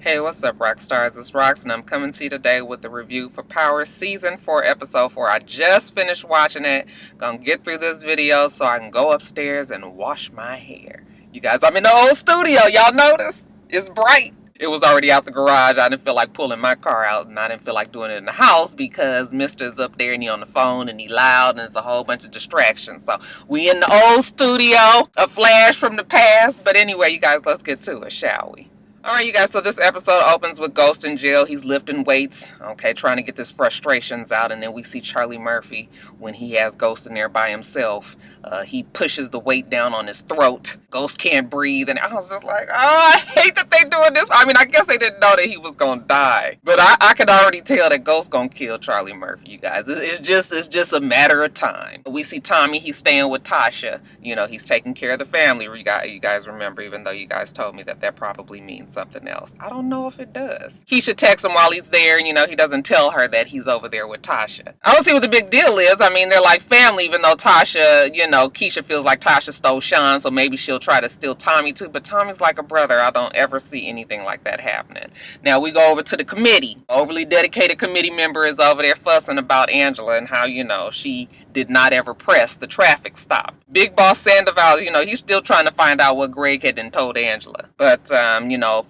Hey, what's up, Roxstars? It's Rox, and I'm coming to you today with the review for Power Season 4, Episode 4. I just finished watching it. Gonna get through this video so I can go upstairs and wash my hair. You guys, I'm in the old studio. Y'all notice? It's bright. It was already out the garage. I didn't feel like pulling my car out, and I didn't feel like doing it in the house because Mister's up there and he on the phone and he loud and there's a whole bunch of distractions. So we in the old studio, a flash from the past. But anyway, you guys, let's get to it, shall we? Alright, you guys, so this episode opens with Ghost in jail. He's lifting weights, okay, trying to get his frustrations out. And then we see Charlie Murphy when he has Ghost in there by himself. He pushes the weight down on his throat. Ghost can't breathe. And I was just like, oh, I hate that they doing this. I mean, I guess they didn't know that he was going to die. But I could already tell that Ghost going to kill Charlie Murphy, you guys. It's just a matter of time. We see Tommy, he's staying with Tasha. You know, he's taking care of the family. You guys remember, even though you guys told me that probably means something else. I don't know if it does. Keisha texts him while he's there, and he doesn't tell her that he's over there with Tasha. I don't see what the big deal is. I mean, they're like family, even though Tasha, Keisha feels like Tasha stole Sean, so maybe she'll try to steal Tommy too, but Tommy's like a brother. I don't ever see anything like that happening. Now we go over to the committee. Overly dedicated committee member is over there fussing about Angela and how, she did not ever press the traffic stop. Big boss Sandoval, he's still trying to find out what Greg had told Angela. But,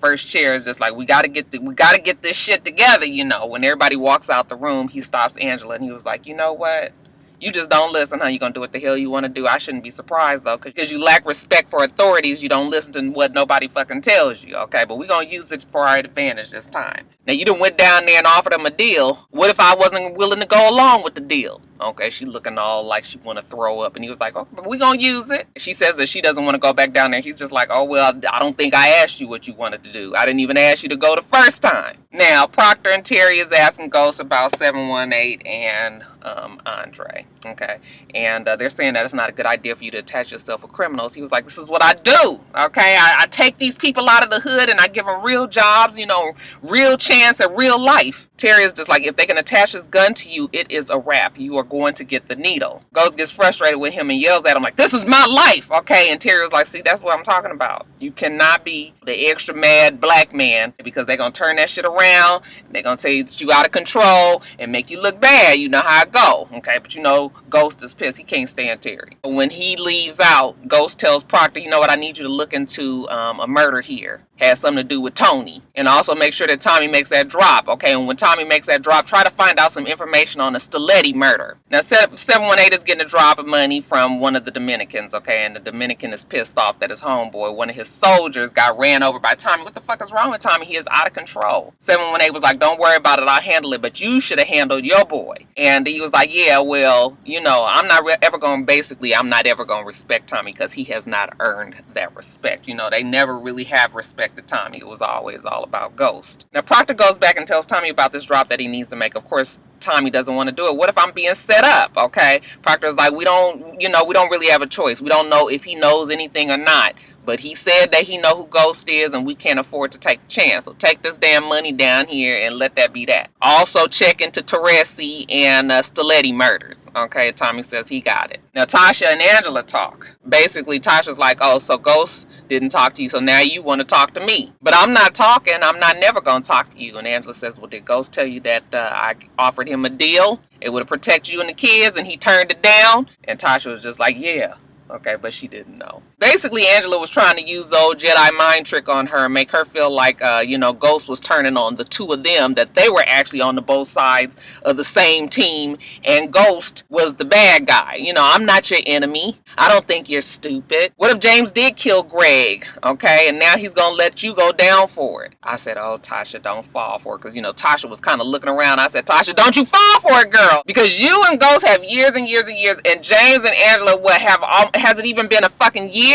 first chair is just like, we gotta get this shit together, When everybody walks out the room, he stops Angela and he was like, you know what? You just don't listen, huh? You're going to do what the hell you want to do. I shouldn't be surprised, though, because you lack respect for authorities. You don't listen to what nobody fucking tells you, okay? But we're going to use it for our advantage this time. Now, you done went down there and offered him a deal. What if I wasn't willing to go along with the deal? Okay, she looking all like she want to throw up. And he was like, oh, but we going to use it. She says that she doesn't want to go back down there. He's just like, oh, well, I don't think I asked you what you wanted to do. I didn't even ask you to go the first time. Now, Proctor and Terry is asking Ghost about 718 and Andre. Okay, and they're saying that it's not a good idea for you to attach yourself with criminals. He was like, this is what I do. Okay, I take these people out of the hood and I give them real jobs, real chance at real life. Terry is just like, if they can attach his gun to you, it is a wrap. You are going to get the needle. Ghost gets frustrated with him and yells at him like, this is my life, okay? And Terry was like, see, that's what I'm talking about. You cannot be the extra mad black man because they're going to turn that shit around. And they're going to tell you that you out of control and make you look bad. You know how it go, okay? But Ghost is pissed. He can't stand Terry. When he leaves out, Ghost tells Proctor, you know what, I need you to look into a murder here. Has something to do with Tony. And also make sure that Tommy makes that drop, okay? And when Tommy makes that drop, try to find out some information on the Stiletti murder. Now, 718 is getting a drop of money from one of the Dominicans, okay? And the Dominican is pissed off that his homeboy, one of his soldiers, got ran over by Tommy. What the fuck is wrong with Tommy? He is out of control. 718 was like, don't worry about it. I'll handle it. But you should have handled your boy. And he was like, yeah, well, I'm not ever going to respect Tommy because he has not earned that respect. They never really have respected Tommy. It was always all about Ghost. Now, Proctor goes back and tells Tommy about this drop that he needs to make. Of course, Tommy doesn't want to do it. What if I'm being set up? Okay. Proctor's like, we don't really have a choice. We don't know if he knows anything or not. But he said that he know who Ghost is and we can't afford to take a chance. So take this damn money down here and let that be that. Also check into Teresi and Stiletti murders. Okay, Tommy says he got it. Now Tasha and Angela talk. Basically, Tasha's like, oh, so Ghost didn't talk to you, so now you want to talk to me. But I'm not talking. I'm not never going to talk to you. And Angela says, well, did Ghost tell you that I offered him a deal? It would protect you and the kids and he turned it down? And Tasha was just like, yeah. Okay, but she didn't know. Basically, Angela was trying to use the old Jedi mind trick on her and make her feel like, Ghost was turning on the two of them, that they were actually on the both sides of the same team, and Ghost was the bad guy. I'm not your enemy. I don't think you're stupid. What if James did kill Greg, okay, and now he's going to let you go down for it? I said, oh, Tasha, don't fall for it, because, Tasha was kind of looking around. I said, Tasha, don't you fall for it, girl, because you and Ghost have years and years and years, and James and Angela has it even been a fucking year?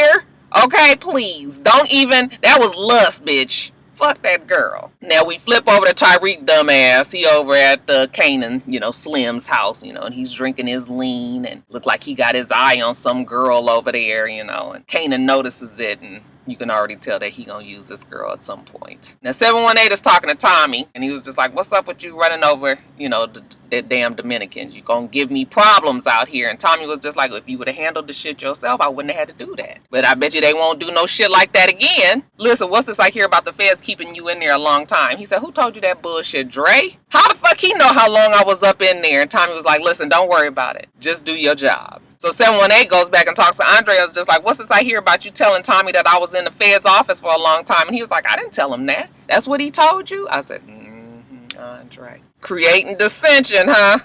Okay, please. Don't even. That was lust, bitch. Fuck that girl. Now we flip over to Tyreek dumbass. He over at Kanan, Slim's house, and he's drinking his lean and look like he got his eye on some girl over there, and Kanan notices it and you can already tell that he gonna use this girl at some point. Now 718 is talking to Tommy, and he was just like, what's up with you running over, you know, the damn Dominicans? You gonna give me problems out here? And Tommy was just like, if you would have handled the shit yourself, I wouldn't have had to do that. But I bet you they won't do no shit like that again. Listen, what's this I hear about the feds keeping you in there a long time? He said, who told you that bullshit, Dre? How the fuck he know how long I was up in there? And Tommy was like, listen, don't worry about it. Just do your job. So 718 goes back and talks to Andre. I was just like, what's this I hear about you telling Tommy that I was in the Fed's office for a long time? And he was like, I didn't tell him that. That's what he told you? I said, Andre. Creating dissension, huh?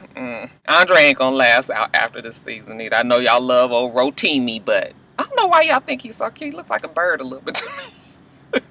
Andre ain't gonna last out after this season either. I know y'all love old Rotimi, but I don't know why y'all think he's so cute. He looks like a bird a little bit to me.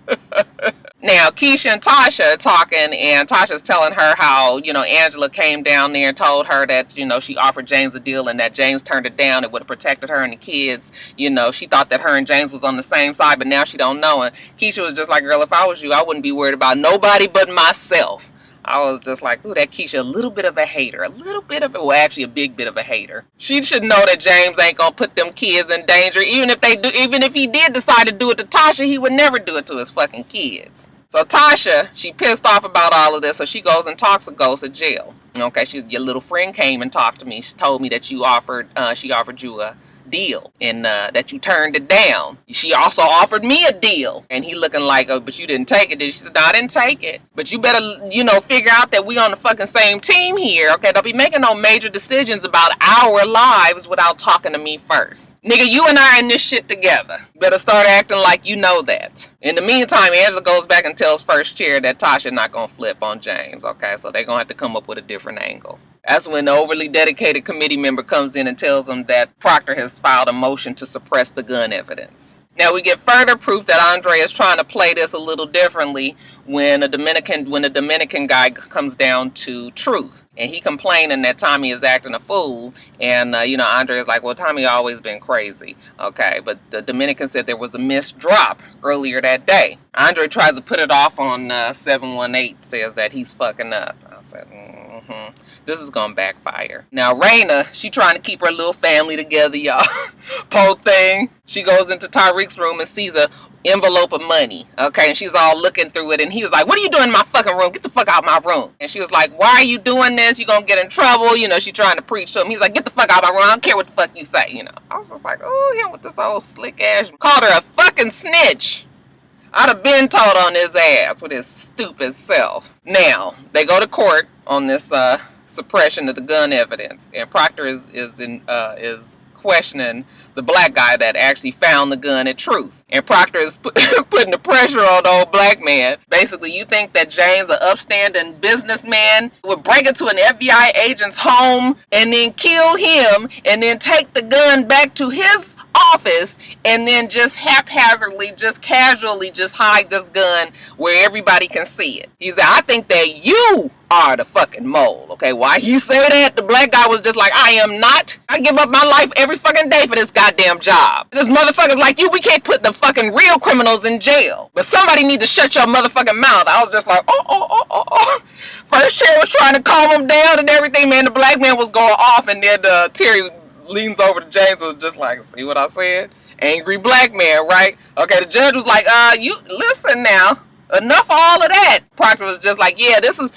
Now, Keisha and Tasha are talking, and Tasha's telling her how, you know, Angela came down there and told her that, you know, she offered James a deal and that James turned it down. It would have protected her and the kids. You know, she thought that her and James was on the same side, but now she don't know. And Keisha was just like, girl, if I was you, I wouldn't be worried about nobody but myself. I was just like, ooh, that Keisha, a little bit of a hater. A little bit of it. Well, actually, a big bit of a hater. She should know that James ain't gonna put them kids in danger. Even if he did decide to do it to Tasha, he would never do it to his fucking kids. So Tasha, she pissed off about all of this, so she goes and talks to Ghost at jail. Okay, your little friend came and talked to me. She told me that she offered you a deal and that you turned it down. She also offered me a deal, and he looking like, oh, but you didn't take it, did you? She said, no, I didn't take it, but you better, you know, figure out that we on the fucking same team here. Okay, don't be making no major decisions about our lives without talking to me first. Nigga, you and I in this shit together. Better start acting like you know that. In the meantime, Angela goes back and tells First Chair that Tasha not gonna flip on James. Okay, so they're gonna have to come up with a different angle. That's when the overly dedicated committee member comes in and tells them that Proctor has filed a motion to suppress the gun evidence. Now we get further proof that Andre is trying to play this a little differently when the Dominican guy comes down to Truth, and he complaining that Tommy is acting a fool, and you know, Andre is like, well, Tommy always been crazy. Okay, but the Dominican said there was a missed drop earlier that day. Andre tries to put it off on 718, says that he's fucking up. I said, this is gonna backfire. Now Raina, she trying to keep her little family together, y'all. Poor thing. She goes into Tyreek's room and sees a envelope of money. Okay, and she's all looking through it, and he was like, what are you doing in my fucking room? Get the fuck out of my room. And she was like, why are you doing this? You gonna get in trouble. You know, she trying to preach to him. He's like, get the fuck out of my room. I don't care what the fuck you say. You know, I was just like, oh, him with this old slick ass. Called her a fucking snitch. I'd have been told on his ass with his stupid self. Now, they go to court on this suppression of the gun evidence, and Proctor is questioning the black guy that actually found the gun at Truth. And Proctor is putting the pressure on the old black man. Basically, you think that James, an upstanding businessman, would break into an FBI agent's home and then kill him and then take the gun back to his office and then just haphazardly, just casually just hide this gun where everybody can see it. He said, I think that you are the fucking mole. Okay, why he say that? The black guy was just like, I am not. I give up my life every fucking day for this goddamn job. This motherfuckers like you, we can't put the fucking real criminals in jail. But somebody need to shut your motherfucking mouth. I was just like, oh. First Chair was trying to calm him down and everything, man. The black man was going off, and then Terry leans over to James and was just like, see what I said? Angry black man, right? Okay, the judge was like, you listen now. Enough of all of that. Proctor was just like, yeah, this is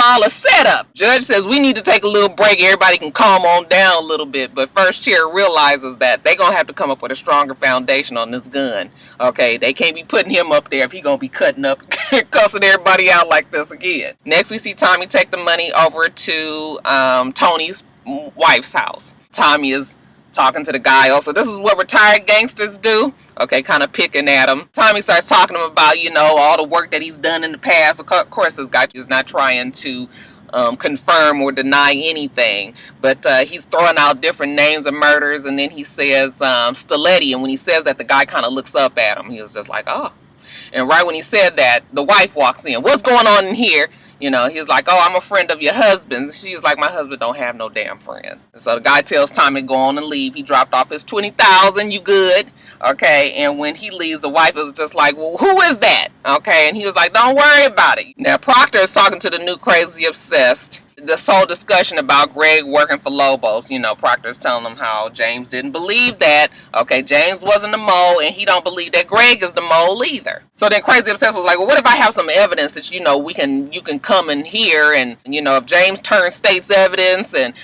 all a setup. Judge says we need to take a little break. Everybody can calm on down a little bit. But First Chair realizes that they're going to have to come up with a stronger foundation on this gun. Okay, they can't be putting him up there if he's going to be cutting up, cussing everybody out like this again. Next, we see Tommy take the money over to Tony's wife's house. Tommy is talking to the guy. Also, this is what retired gangsters do. Okay, kind of picking at him. Tommy starts talking to him about, you know, all the work that he's done in the past. Of course, this guy is not trying to confirm or deny anything, but he's throwing out different names of murders, and then he says Stiletti, and when he says that, the guy kind of looks up at him. He was just like, oh. And right when he said that, the wife walks in. What's going on in here? You know, he was like, oh, I'm a friend of your husband's. She was like, my husband don't have no damn friend. And so the guy tells Tommy to go on and leave. He dropped off his $20,000. You good? Okay. And when he leaves, the wife is just like, well, who is that? Okay. And he was like, don't worry about it. Now, Proctor is talking to the new crazy obsessed. this whole discussion about Greg working for Lobos, you know, Proctor's telling them how James didn't believe that. Okay, James wasn't the mole, and he don't believe that Greg is the mole either. So then Crazy Obsessed was like, well, what if I have some evidence that, you know, you can come in here, and, you know, if James turns state's evidence, and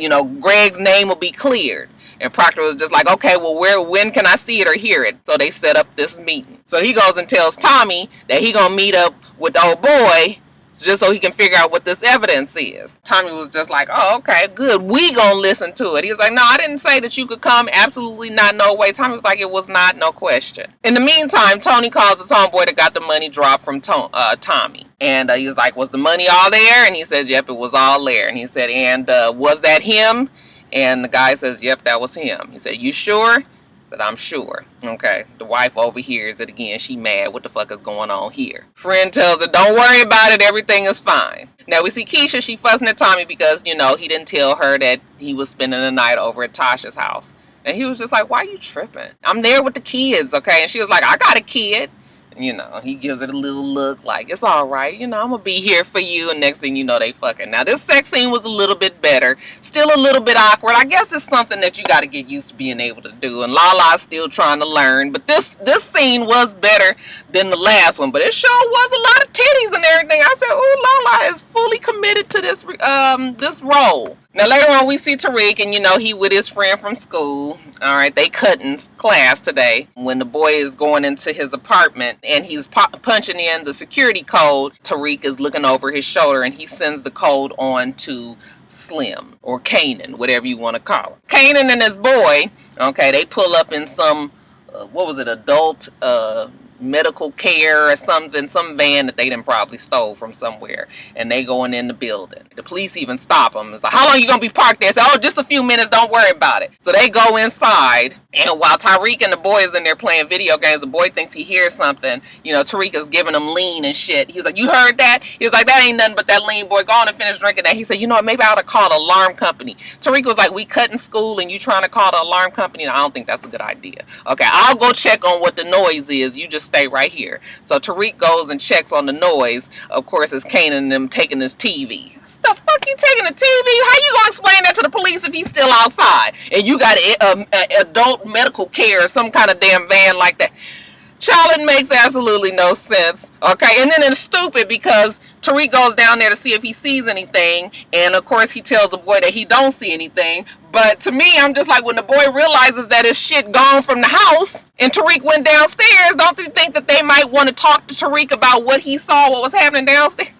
you know, Greg's name will be cleared. And Proctor was just like, okay, well, when can I see it or hear it? So they set up this meeting. So he goes and tells Tommy that he gonna meet up with the old boy just so he can figure out what this evidence is. Tommy was just like, oh, okay, good. We gonna listen to it. He was like, no, I didn't say that you could come. Absolutely not, no way. Tommy was like, it was not, no question. In the meantime, Tony calls his homeboy that got the money dropped from Tommy. And he was like, was the money all there? And he says, yep, it was all there. And he said, and was that him? And the guy says, yep, that was him. He said, you sure? That I'm sure. Okay. The wife overhears it again. She mad. What the fuck is going on here? Friend tells her, don't worry about it. Everything is fine. Now we see Keisha. She fussing at Tommy because, you know, he didn't tell her that he was spending the night over at Tasha's house. And he was just like, why are you tripping? I'm there with the kids, okay? And she was like, I got a kid. You know, he gives it a little look like, it's all right. You know, I'm going to be here for you. And next thing you know, they fucking. Now, this sex scene was a little bit better. Still a little bit awkward. I guess it's something that you got to get used to being able to do. And Lala's still trying to learn. But this scene was better than the last one. But it sure was a lot of titties and everything. I said, oh, Lala is fully committed to this role. Now, later on, we see Tariq, and, you know, he with his friend from school. All right, they cutting class today. When the boy is going into his apartment, and he's punching in the security code, Tariq is looking over his shoulder, and he sends the code on to Slim, or Kanan, whatever you want to call him. Kanan and his boy, okay, they pull up in some, adult medical care or something, some van that they done probably stole from somewhere, and they going in the building. The police even stop them. It's like, how long you gonna be parked there? Say, oh, just a few minutes, don't worry about it. So they go inside, and while Tariq and the boy is in there playing video games, the boy thinks he hears something. You know, Tariq is giving him lean and shit. He's like, you heard that? He was like, that ain't nothing but that lean, boy. Go on and finish drinking that. He said, you know what, maybe I ought to call the alarm company. Tariq was like, we cutting school and you trying to call the alarm company? And I don't think that's a good idea. Okay, I'll go check on what the noise is. You just stay right here. So Tariq goes and checks on the noise. Of course, it's Kanan and them taking his TV. The fuck you taking the TV? How you gonna explain that to the police if he's still outside and you got adult medical care or some kind of damn van like that? Child, it makes absolutely no sense. Okay, and then it's stupid because Tariq goes down there to see if he sees anything, and of course he tells the boy that he don't see anything. But to me, I'm just like, when the boy realizes that his shit gone from the house and Tariq went downstairs, don't you think that they might want to talk to Tariq about what he saw, what was happening downstairs?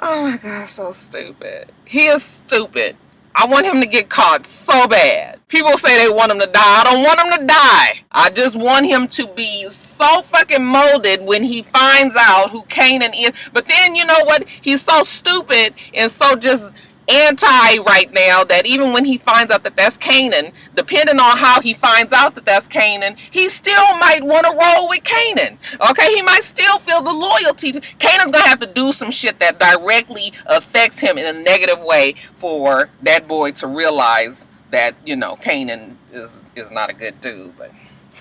Oh my God, so stupid. He is stupid. I want him to get caught so bad. People say they want him to die. I don't want him to die. I just want him to be so fucking molded when he finds out who Kanan is. But then, you know what? He's so stupid and so just anti right now that even when he finds out that that's Kanan, depending on how he finds out that that's Kanan, he still might want to roll with Kanan. Okay, he might still feel the loyalty to Kanan's gonna have to do some shit that directly affects him in a negative way for that boy to realize that, you know, Kanan is not a good dude. But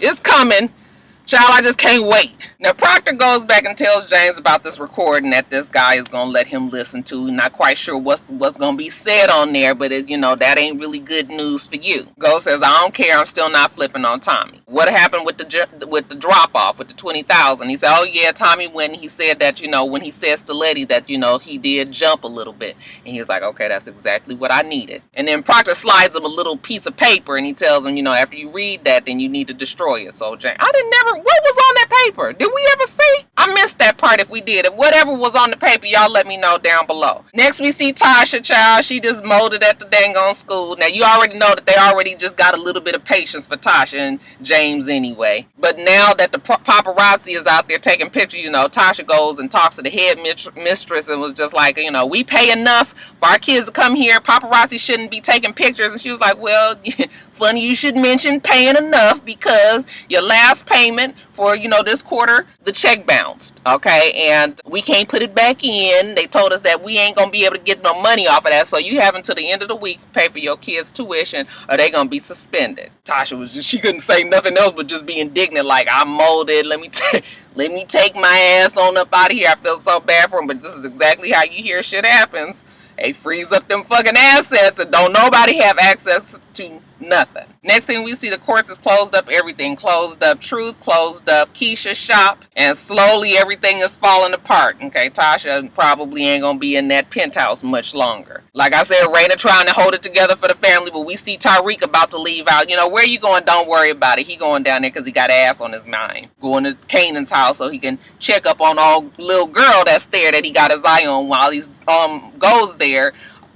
it's coming. Child, I just can't wait. Now, Proctor goes back and tells James about this recording that this guy is going to let him listen to. Not quite sure what's going to be said on there, but, you know, that ain't really good news for you. Ghost says, I don't care. I'm still not flipping on Tommy. What happened with the drop-off, with the $20,000? He said, oh, yeah, Tommy went and he said that, you know, when he said Stiletti that, you know, he did jump a little bit. And he was like, okay, that's exactly what I needed. And then Proctor slides him a little piece of paper and he tells him, you know, after you read that, then you need to destroy it. So, James, what was on that paper? Did we ever see? I missed that part if we did. If whatever was on the paper, y'all let me know down below. Next, we see Tasha, child. She just molded at the dang on school. Now, you already know that they already just got a little bit of patience for Tasha and James anyway. But now that the paparazzi is out there taking pictures, you know, Tasha goes and talks to the head mistress and was just like, you know, we pay enough for our kids to come here. Paparazzi shouldn't be taking pictures. And she was like, well, funny you should mention paying enough because your last payment for, you know, this quarter, the check bounced, okay, and we can't put it back in. They told us that we ain't gonna be able to get no money off of that, so you have until the end of the week to pay for your kids' tuition or they gonna be suspended. Tasha was just, she couldn't say nothing else but just be indignant like, I molded, let me tell you. Let me take my ass on up out of here. I feel so bad for him, but this is exactly how you hear shit happens. They freeze up them fucking assets and don't nobody have access to nothing. Next thing we see, the courts is closed up, everything closed up, Truth closed up, Keisha's shop, and slowly everything is falling apart. Okay, Tasha probably ain't gonna be in that penthouse much longer. Like I said, Raina trying to hold it together for the family, but we see Tariq about to leave out. You know, where you going? Don't worry about it. He going down there because he got ass on his mind. Going to Kanan's house so he can check up on all little girl that's there that he got his eye on while he's goes there.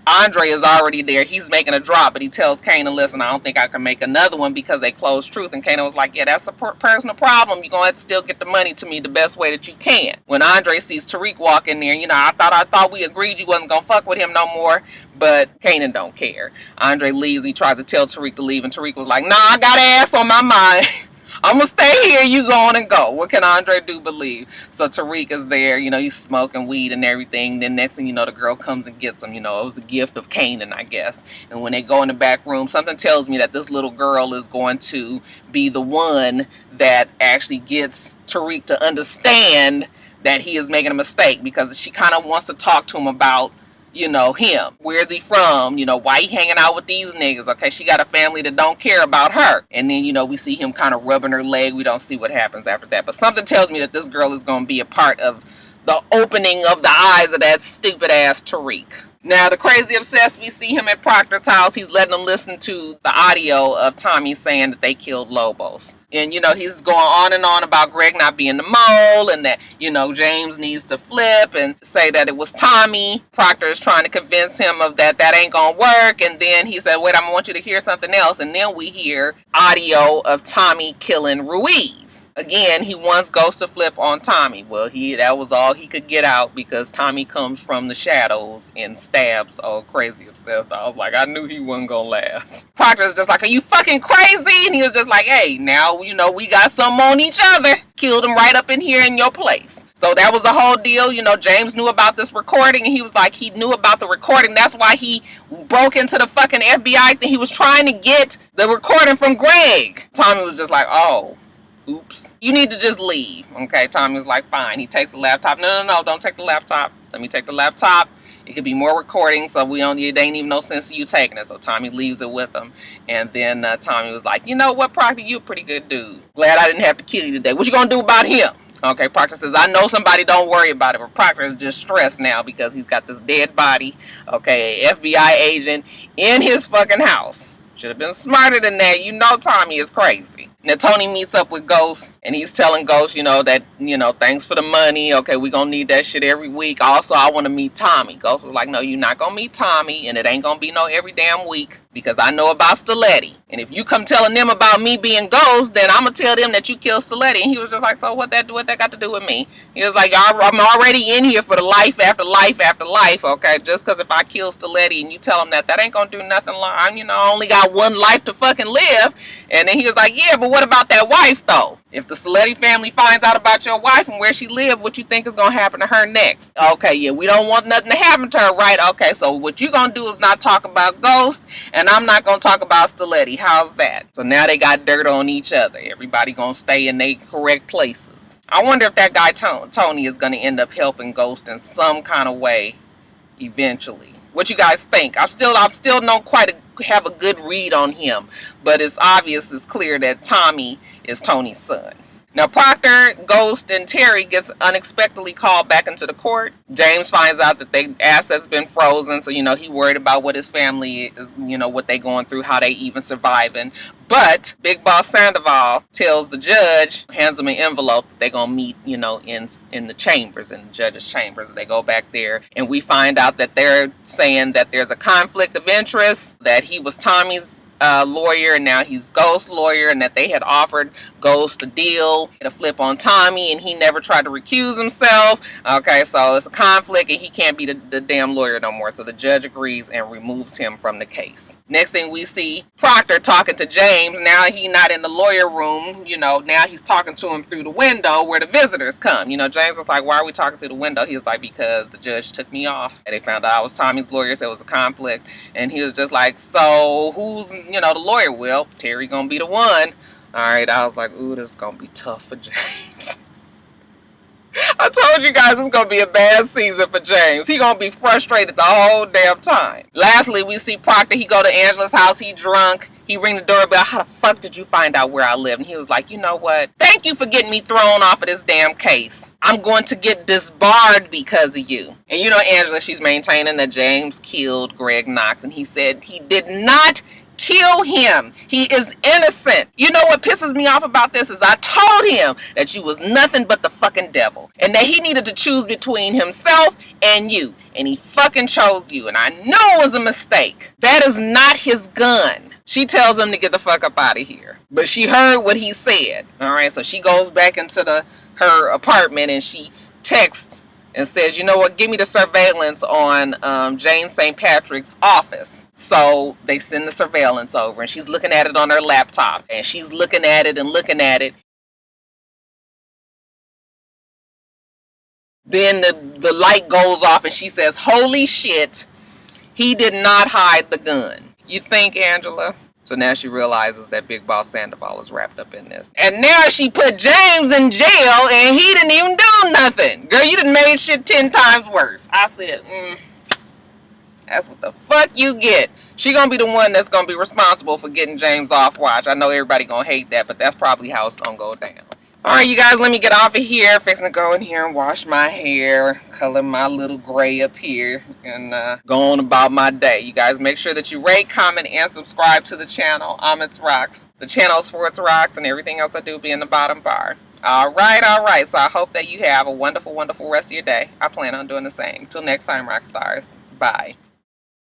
Andre is already there. He's making a drop, but he tells Kanan, listen, I don't think I can make another one because they closed Truth. And Kanan was like, yeah, that's a personal problem. You're going to have to still get the money to me the best way that you can. When Andre sees Tariq walk in there, you know, I thought we agreed you wasn't going to fuck with him no more, but Kanan don't care. Andre leaves. He tries to tell Tariq to leave, and Tariq was like, nah, I got ass on my mind. I'm gonna stay here, you go on and go. What can Andre do but leave? So Tariq is there, you know, he's smoking weed and everything. Then next thing you know, the girl comes and gets him. You know, it was a gift of Kanan, I guess. And when they go in the back room, something tells me that this little girl is going to be the one that actually gets Tariq to understand that he is making a mistake, because she kind of wants to talk to him about, you know, him. Where's he from? You know, why he hanging out with these niggas? Okay, she got a family that don't care about her. And then, you know, we see him kind of rubbing her leg. We don't see what happens after that. But something tells me that this girl is going to be a part of the opening of the eyes of that stupid ass Tariq. Now, the crazy obsessed, we see him at Proctor's house. He's letting them listen to the audio of Tommy saying that they killed Lobos. And, you know, he's going on and on about Greg not being the mole, and that, you know, James needs to flip and say that it was Tommy. Proctor is trying to convince him of that ain't gonna work. And then he said, wait, I want you to hear something else. And then we hear audio of Tommy killing Ruiz. Again, he wants Ghost to flip on Tommy. Well, that was all he could get out, because Tommy comes from the shadows and stabs old crazy obsessed. I was like, I knew he wasn't gonna last. Proctor's just like, are you fucking crazy? And he was just like, hey, now, you know, we got some on each other. Killed him right up in here in your place. So that was the whole deal. You know, James knew about this recording, and he was like, he knew about the recording. That's why he broke into the fucking FBI thing. He was trying to get the recording from Greg. Tommy was just like, oh, oops. You need to just leave. Okay, Tommy was like, fine. He takes the laptop. No, don't take the laptop. Let me take the laptop. It could be more recordings, so it ain't even no sense of you taking it. So Tommy leaves it with him. And then Tommy was like, you know what, Proctor, you a pretty good dude. Glad I didn't have to kill you today. What you gonna do about him? Okay, Proctor says, I know somebody, don't worry about it. But Proctor is just stressed now because he's got this dead body, okay, FBI agent in his fucking house. Should have been smarter than that. You know Tommy is crazy. Now Tony meets up with Ghost, and he's telling Ghost, you know, that, you know, thanks for the money. Okay, we gonna need that shit every week. Also, I want to meet Tommy. Ghost was like, no, you're not gonna meet Tommy, and it ain't gonna be no every damn week, because I know about Stiletti. And if you come telling them about me being Ghost, then I'm gonna tell them that you killed Stiletti. And he was just like, so what that got to do with me? He was like, I'm already in here for the life after life after life, okay? Just because if I kill Stiletti and you tell them that ain't gonna do nothing long. You know, I only got one life to fucking live. And then he was like, yeah, but what about that wife, though? If the Stiletti family finds out about your wife and where she lived, what you think is going to happen to her next? Okay, yeah, we don't want nothing to happen to her, right? Okay, so what you going to do is not talk about Ghost, and I'm not going to talk about Stiletti. How's that? So now they got dirt on each other. Everybody going to stay in their correct places. I wonder if that guy Tony is going to end up helping Ghost in some kind of way eventually. What you guys think? I still don't quite have a good read on him, but it's obvious, it's clear that Tommy is Tony's son. Now Proctor, Ghost, and Terry gets unexpectedly called back into the court. James finds out that their assets been frozen, so, you know, he worried about what his family is, you know, what they going through, how they even surviving. But Big Boss Sandoval tells the judge, hands him an envelope, that they're going to meet, you know, in the chambers, in the judge's chambers. They go back there, and we find out that they're saying that there's a conflict of interest, that he was Tommy's lawyer, and now he's Ghost's lawyer, and that they had offered Ghost a deal to flip on Tommy, and he never tried to recuse himself. Okay, so it's a conflict, and he can't be the damn lawyer no more. So the judge agrees and removes him from the case. Next thing we see, Proctor talking to James. Now he's not in the lawyer room, you know, now he's talking to him through the window where the visitors come. You know, James was like, why are we talking through the window? He was like, because the judge took me off, and they found out I was Tommy's lawyer, so it was a conflict. And he was just like, so who's, you know, the lawyer? Well, Terry gonna be the one. All right, I was like, ooh, this is gonna be tough for James. I told you guys it's gonna be a bad season for James. He gonna be frustrated the whole damn time. Lastly, we see Proctor. He go to Angela's house. He drunk. He ring the doorbell. How the fuck did you find out where I live? And he was like, you know what? Thank you for getting me thrown off of this damn case. I'm going to get disbarred because of you. And you know Angela, she's maintaining that James killed Greg Knox. And he said he did not kill him. He is innocent. You know what pisses me off about this is I told him that you was nothing but the fucking devil. And that he needed to choose between himself and you. And he fucking chose you. And I knew it was a mistake. That is not his gun. She tells him to get the fuck up out of here. But she heard what he said. Alright, so she goes back into her apartment and she texts and says, you know what, give me the surveillance on Jane St. Patrick's office. So they send the surveillance over and she's looking at it on her laptop. And she's looking at it and looking at it. Then the light goes off and she says, holy shit, he did not hide the gun. You think, Angela? So now she realizes that Big Boss Sandoval is wrapped up in this. And now she put James in jail and he didn't even do nothing. Girl, you done made shit 10 times worse. I said, that's what the fuck you get. She gonna be the one that's gonna be responsible for getting James off watch. I know everybody gonna hate that, but that's probably how it's gonna go down. Alright, you guys, let me get off of here. Fixing to go in here and wash my hair, color my little gray up here, and go on about my day. You guys make sure that you rate, comment, and subscribe to the channel. I'm itsrox. The channel's for itsrox, and everything else I do be in the bottom bar. Alright. So I hope that you have a wonderful, wonderful rest of your day. I plan on doing the same. Till next time, Roxstars. Bye.